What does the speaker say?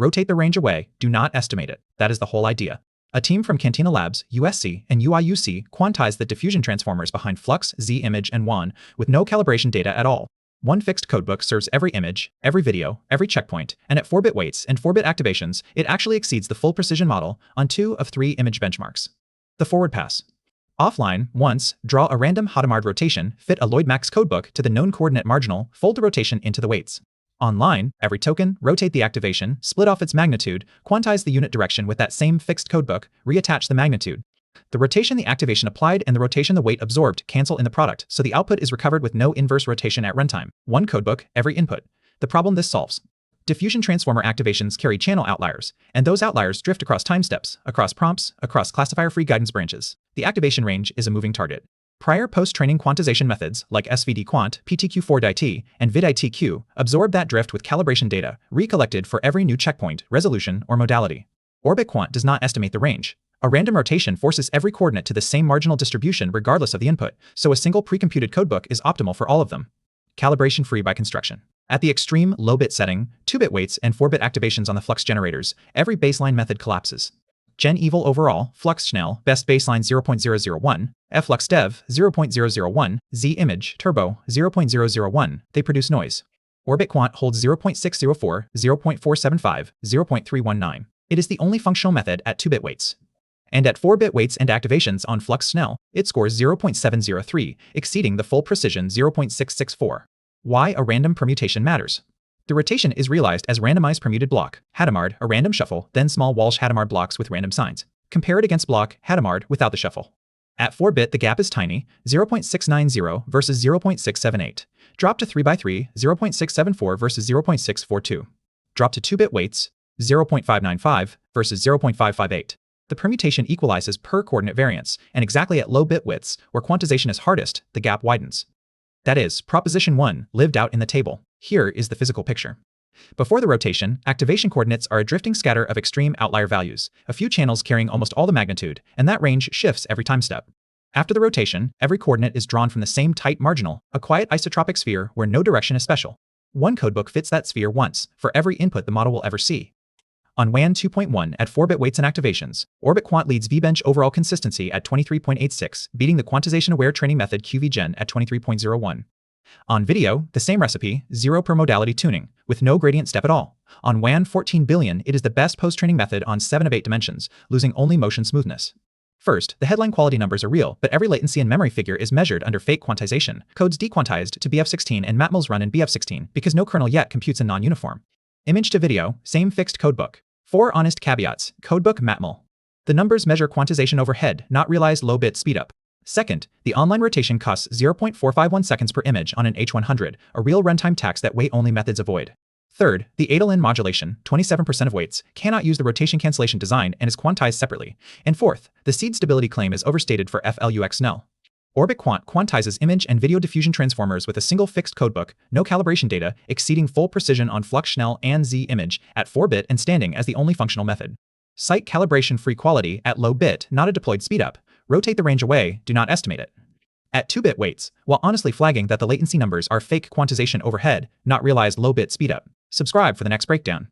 rotate the range away, do not estimate it. That is the whole idea. A team from Cantina Labs, USC, and UIUC quantized the diffusion transformers behind FLUX, Z-image, and WAN with no calibration data at all. One fixed codebook serves every image, every video, every checkpoint, and at 4-bit weights and 4-bit activations, it actually exceeds the full precision model on 2 of 3 image benchmarks. The forward pass. Offline, once, draw a random Hadamard rotation, fit a Lloyd-Max codebook to the known coordinate marginal, fold the rotation into the weights. Online, every token, rotate the activation, split off its magnitude, quantize the unit direction with that same fixed codebook, reattach the magnitude. The rotation the activation applied and the rotation the weight absorbed cancel in the product, so the output is recovered with no inverse rotation at runtime. One codebook, every input. The problem this solves. Diffusion-Transformer activations carry channel outliers, and those outliers drift across timesteps, across prompts, across classifier-free-guidance branches. The activation range is a moving target. Prior post-training quantization methods like SVDQuant, PTQ4DIT, and ViDiT-Q absorb that drift with calibration data, recollected for every new checkpoint, resolution, or modality. OrbitQuant does not estimate the range. A random rotation forces every coordinate to the same marginal distribution regardless of the input, so a single precomputed codebook is optimal for all of them. Calibration-free by construction. At the extreme low-bit setting, 2-bit weights and 4-bit activations on the FLUX generators, every baseline method collapses. Gen Evil overall, FLUX Schnell, best baseline 0.001, FLUX Dev 0.001, Z Image Turbo 0.001, they produce noise. OrbitQuant holds 0.604, 0.475, 0.319. It is the only functional method at 2-bit weights. And at 4-bit weights and activations on FLUX Schnell, it scores 0.703, exceeding the full precision 0.664. Why a random permutation matters. The rotation is realized as randomized permuted block, Hadamard, a random shuffle, then small Walsh Hadamard blocks with random signs. Compare it against block, Hadamard, without the shuffle. At 4-bit, the gap is tiny, 0.690 versus 0.678. Drop to 3x3, 0.674 versus 0.642. Drop to 2-bit weights, 0.595 versus 0.558. The permutation equalizes per coordinate variance, and exactly at low bit widths, where quantization is hardest, the gap widens. That is, proposition 1, lived out in the table. Here is the physical picture. Before the rotation, activation coordinates are a drifting scatter of extreme outlier values, a few channels carrying almost all the magnitude, and that range shifts every time step. After the rotation, every coordinate is drawn from the same tight marginal, a quiet isotropic sphere where no direction is special. One codebook fits that sphere once, for every input the model will ever see. On WAN 2.1 at 4-bit weights and activations, OrbitQuant leads VBench overall consistency at 23.86, beating the quantization-aware training method QVGen at 23.01. On video, the same recipe, 0 per modality tuning, with no gradient step at all. On WAN 14 billion, it is the best post-training method on 7 of 8 dimensions, losing only motion smoothness. First, the headline quality numbers are real, but every latency and memory figure is measured under fake quantization, codes dequantized to BF16 and matmls run in BF16 because no kernel yet computes a non-uniform. Image to video, same fixed codebook. 4 honest caveats, codebook matml. The numbers measure quantization overhead, not realized low-bit speedup. Second, the online rotation costs 0.451 seconds per image on an H100, a real runtime tax that weight-only methods avoid. Third, the Adel-in modulation, 27% of weights, cannot use the rotation cancellation design and is quantized separately. And fourth, the seed stability claim is overstated for FLUX null. OrbitQuant quantizes image and video diffusion transformers with a single fixed codebook, no calibration data, exceeding full precision on FLUX Schnell and Z-image at 4-bit and standing as the only functional method. Cite calibration-free quality at low bit, not a deployed speedup. Rotate the range away, do not estimate it. At 2-bit weights, while honestly flagging that the latency numbers are fake quantization overhead, not realized low-bit speedup. Subscribe for the next breakdown.